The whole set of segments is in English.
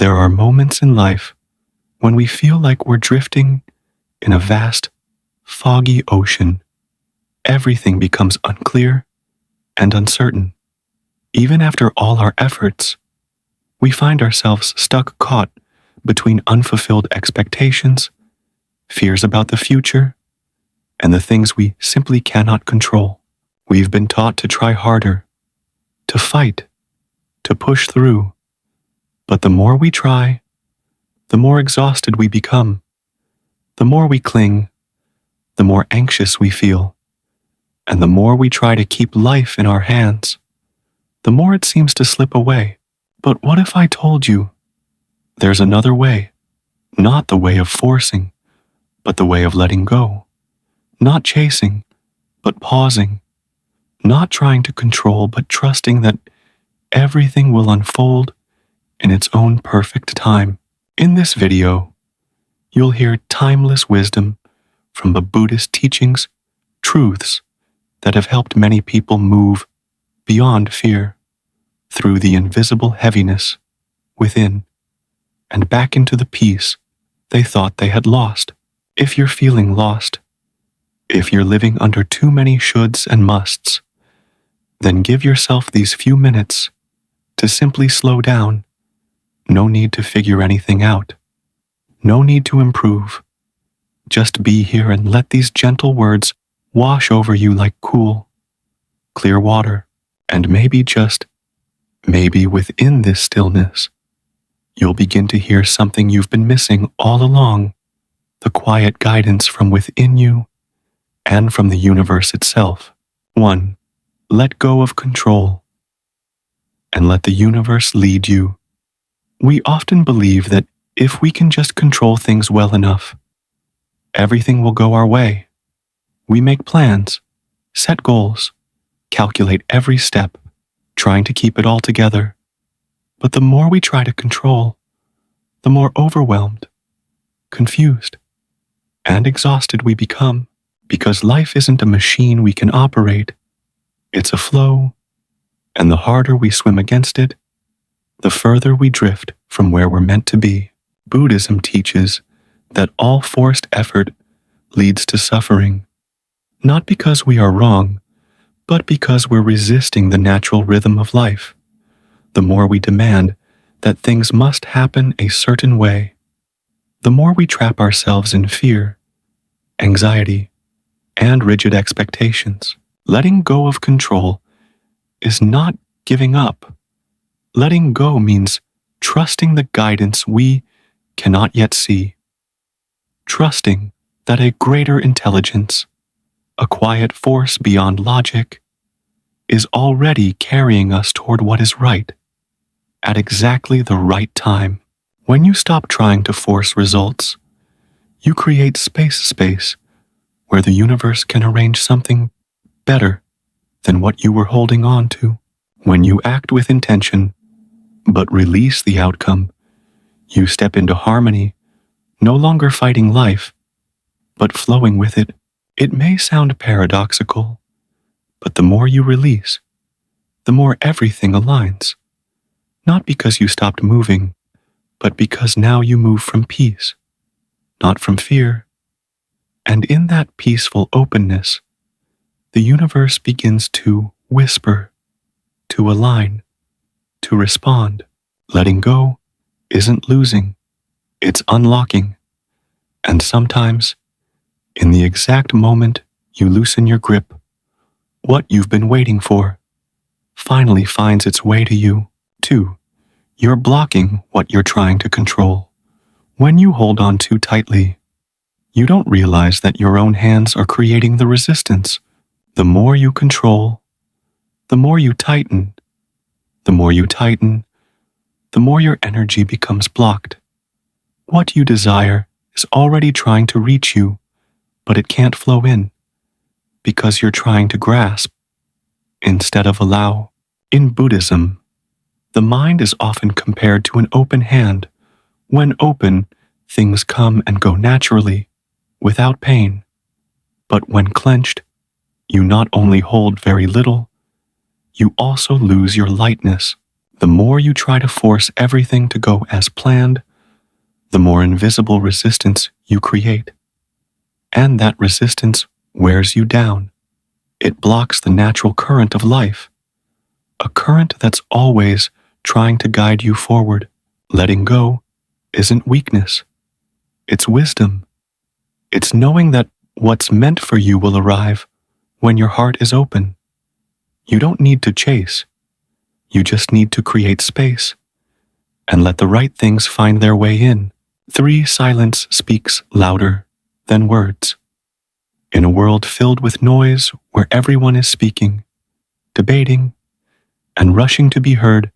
There are moments in life when we feel like we're drifting in a vast, foggy ocean. Everything becomes unclear and uncertain. Even after all our efforts, we find ourselves caught between unfulfilled expectations, fears about the future, and the things we simply cannot control. We've been taught to try harder, to fight, to push through. But the more we try, the more exhausted we become. The more we cling, the more anxious we feel. And the more we try to keep life in our hands, the more it seems to slip away. But what if I told you there's another way? Not the way of forcing, but the way of letting go. Not chasing, but pausing. Not trying to control, but trusting that everything will unfold in its own perfect time. In this video, you'll hear timeless wisdom from the Buddhist teachings, truths that have helped many people move beyond fear, through the invisible heaviness within, and back into the peace they thought they had lost. If you're feeling lost, if you're living under too many shoulds and musts, then give yourself these few minutes to simply slow down. No need to figure anything out. No need to improve. Just be here and let these gentle words wash over you like cool, clear water. And maybe, just maybe, within this stillness, you'll begin to hear something you've been missing all along, the quiet guidance from within you and from the universe itself. 1. Let go of control and let the universe lead you. We often believe that if we can just control things well enough, everything will go our way. We make plans, set goals, calculate every step, trying to keep it all together. But the more we try to control, the more overwhelmed, confused, and exhausted we become, because life isn't a machine we can operate. It's a flow, and the harder we swim against it, the further we drift from where we're meant to be. Buddhism teaches that all forced effort leads to suffering, not because we are wrong, but because we're resisting the natural rhythm of life. The more we demand that things must happen a certain way, the more we trap ourselves in fear, anxiety, and rigid expectations. Letting go of control is not giving up. Letting go means trusting the guidance we cannot yet see. Trusting that a greater intelligence, a quiet force beyond logic, is already carrying us toward what is right, at exactly the right time. When you stop trying to force results, you create space where the universe can arrange something better than what you were holding on to. When you act with intention, but release the outcome, you step into harmony, no longer fighting life, but flowing with it. It may sound paradoxical, but the more you release, the more everything aligns. Not because you stopped moving, but because now you move from peace, not from fear. And in that peaceful openness, the universe begins to whisper, to align, to respond. Letting go isn't losing, it's unlocking. And sometimes, in the exact moment you loosen your grip, what you've been waiting for finally finds its way to you. 2. You're blocking what you're trying to control. When you hold on too tightly, you don't realize that your own hands are creating the resistance. The more you control, the more you tighten. The more you tighten, the more your energy becomes blocked. What you desire is already trying to reach you, but it can't flow in, because you're trying to grasp instead of allow. In Buddhism, the mind is often compared to an open hand. When open, things come and go naturally, without pain. But when clenched, you not only hold very little, you also lose your lightness. The more you try to force everything to go as planned, the more invisible resistance you create. And that resistance wears you down. It blocks the natural current of life, a current that's always trying to guide you forward. Letting go isn't weakness. It's wisdom. It's knowing that what's meant for you will arrive when your heart is open. You don't need to chase. You just need to create space and let the right things find their way in. 3. Silence speaks louder than words. In a world filled with noise where everyone is speaking, debating, and rushing to be heard,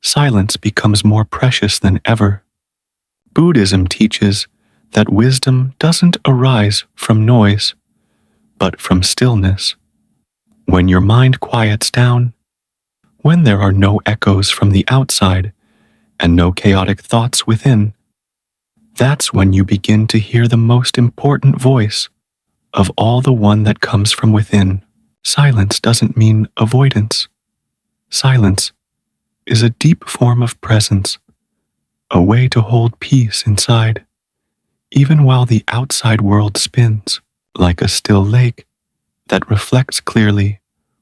silence becomes more precious than ever. Buddhism teaches that wisdom doesn't arise from noise, but from stillness. When your mind quiets down, when there are no echoes from the outside and no chaotic thoughts within, that's when you begin to hear the most important voice of all, the one that comes from within. Silence doesn't mean avoidance. Silence is a deep form of presence, a way to hold peace inside, even while the outside world spins, like a still lake that reflects clearly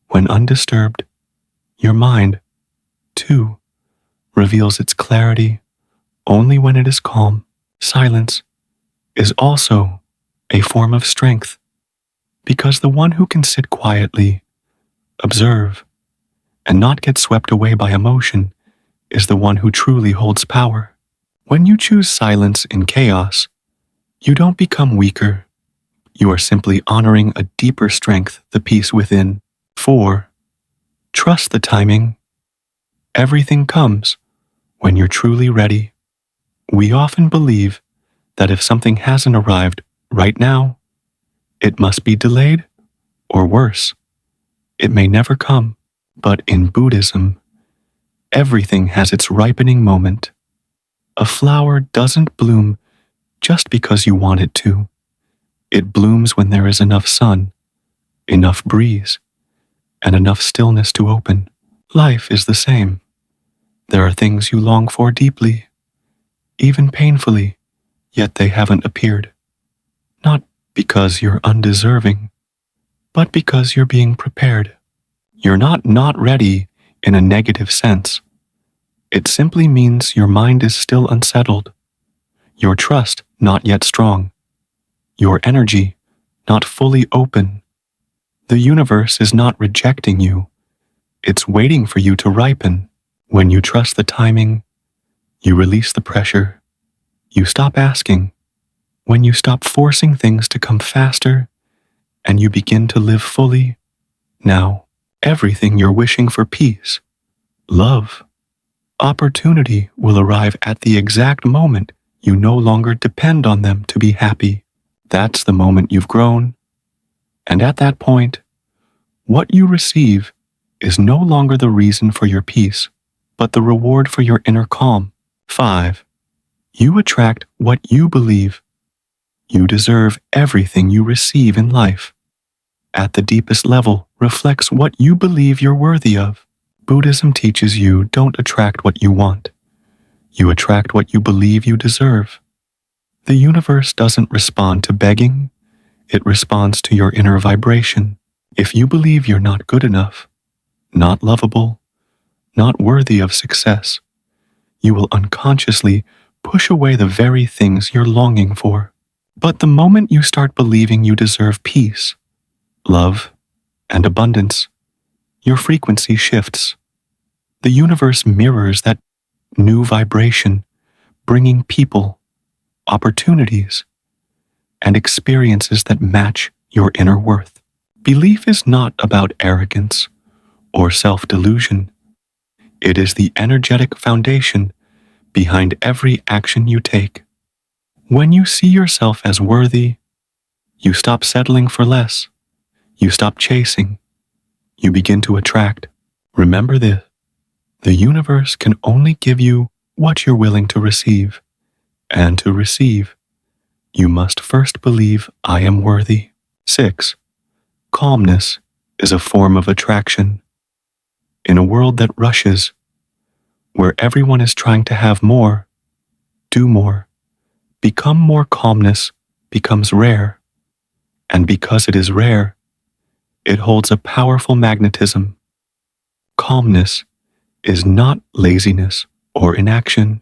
when undisturbed. Your mind, too, reveals its clarity only when it is calm. Silence is also a form of strength, because the one who can sit quietly, observe, and not get swept away by emotion is the one who truly holds power. When you choose silence in chaos, you don't become weaker. You are simply honoring a deeper strength, the peace within. 4. Trust the timing. Everything comes when you're truly ready. We often believe that if something hasn't arrived right now, it must be delayed, or worse, it may never come. But in Buddhism, everything has its ripening moment. A flower doesn't bloom just because you want it to. It blooms when there is enough sun, enough breeze, and enough stillness to open. Life is the same. There are things you long for deeply, even painfully, yet they haven't appeared. Not because you're undeserving, but because you're being prepared. You're not ready in a negative sense. It simply means your mind is still unsettled, your trust not yet strong, your energy not fully open. The universe is not rejecting you. It's waiting for you to ripen. When you trust the timing, you release the pressure. You stop asking. When you stop forcing things to come faster, and you begin to live fully, now, everything you're wishing for, peace, love, opportunity, will arrive at the exact moment you no longer depend on them to be happy. That's the moment you've grown. And at that point, what you receive is no longer the reason for your peace, but the reward for your inner calm. 5. You attract what you believe. You deserve everything you receive in life. At the deepest level, reflects what you believe you're worthy of. Buddhism teaches you don't attract what you want. You attract what you believe you deserve. The universe doesn't respond to begging. It responds to your inner vibration. If you believe you're not good enough, not lovable, not worthy of success, you will unconsciously push away the very things you're longing for. But the moment you start believing you deserve peace, love, and abundance, your frequency shifts. The universe mirrors that new vibration, bringing people, opportunities, and experiences that match your inner worth. Belief is not about arrogance or self-delusion. It is the energetic foundation behind every action you take. When you see yourself as worthy, you stop settling for less. You stop chasing. You begin to attract. Remember this: the universe can only give you what you're willing to receive. And to receive, you must first believe I am worthy. 6. Calmness is a form of attraction. In a world that rushes, where everyone is trying to have more, do more, become more. Calmness becomes rare, and because it is rare, it holds a powerful magnetism. Calmness is not laziness or inaction.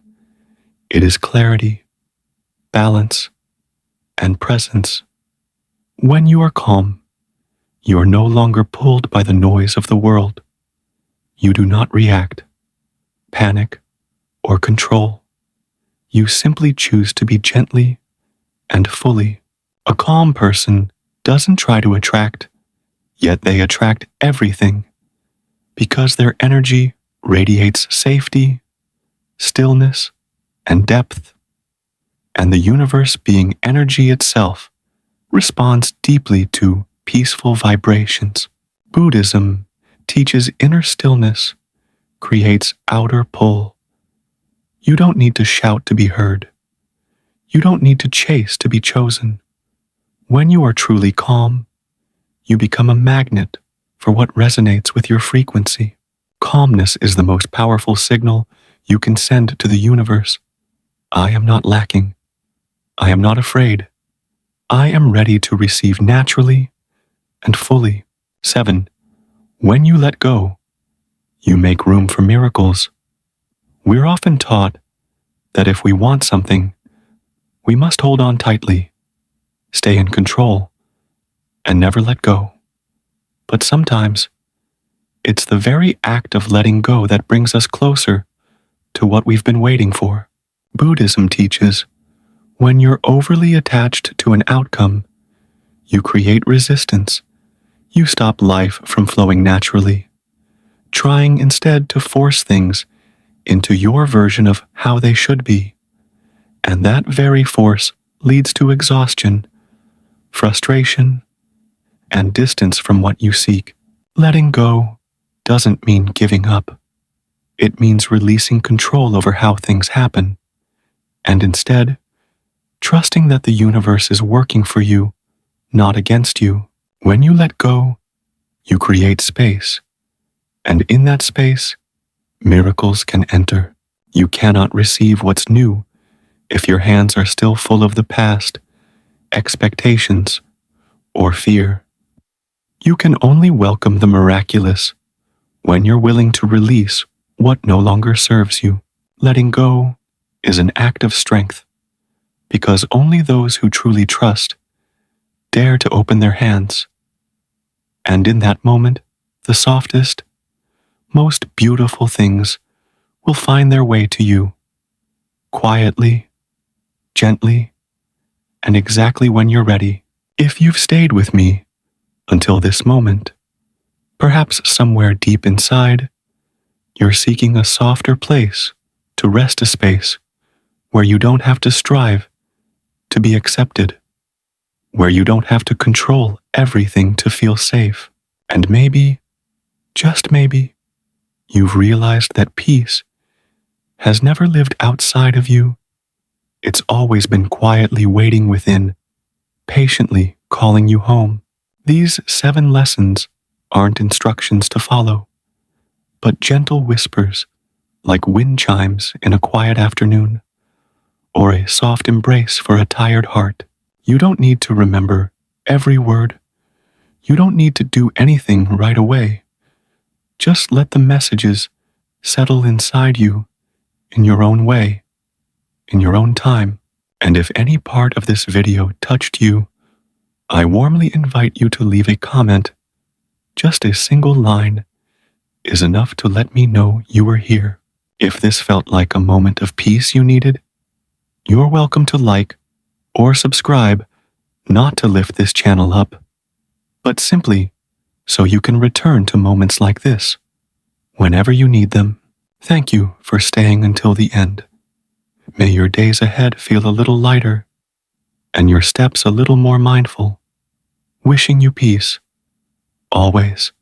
It is clarity, balance, and presence. When you are calm, you are no longer pulled by the noise of the world. You do not react, panic, or control. You simply choose to be gently and fully. A calm person doesn't try to attract, yet they attract everything because their energy radiates safety, stillness, and depth. And the universe, being energy itself, responds deeply to peaceful vibrations. Buddhism teaches inner stillness, creates outer pull. You don't need to shout to be heard. You don't need to chase to be chosen. When you are truly calm, you become a magnet for what resonates with your frequency. Calmness is the most powerful signal you can send to the universe. I am not lacking. I am not afraid. I am ready to receive naturally and fully. 7. When you let go, you make room for miracles. We're often taught that if we want something, we must hold on tightly, stay in control, and never let go. But sometimes, it's the very act of letting go that brings us closer to what we've been waiting for. Buddhism teaches, when you're overly attached to an outcome, you create resistance. You stop life from flowing naturally, trying instead to force things into your version of how they should be. And that very force leads to exhaustion, frustration, and distance from what you seek. Letting go doesn't mean giving up. It means releasing control over how things happen, and instead, trusting that the universe is working for you, not against you. When you let go, you create space, and in that space, miracles can enter. You cannot receive what's new if your hands are still full of the past, expectations, or fear. You can only welcome the miraculous when you're willing to release what no longer serves you. Letting go is an act of strength, because only those who truly trust dare to open their hands. And in that moment, the softest, most beautiful things will find their way to you, quietly, gently, and exactly when you're ready. If you've stayed with me until this moment, perhaps somewhere deep inside, you're seeking a softer place to rest, a space where you don't have to strive to be accepted, where you don't have to control everything to feel safe. And maybe, just maybe, you've realized that peace has never lived outside of you. It's always been quietly waiting within, patiently calling you home. These 7 lessons aren't instructions to follow, but gentle whispers like wind chimes in a quiet afternoon, or a soft embrace for a tired heart. You don't need to remember every word. You don't need to do anything right away. Just let the messages settle inside you in your own way, in your own time. And if any part of this video touched you, I warmly invite you to leave a comment. Just a single line is enough to let me know you were here. If this felt like a moment of peace you needed, you're welcome to like or subscribe, not to lift this channel up, but simply so you can return to moments like this whenever you need them. Thank you for staying until the end. May your days ahead feel a little lighter and your steps a little more mindful. Wishing you peace, always.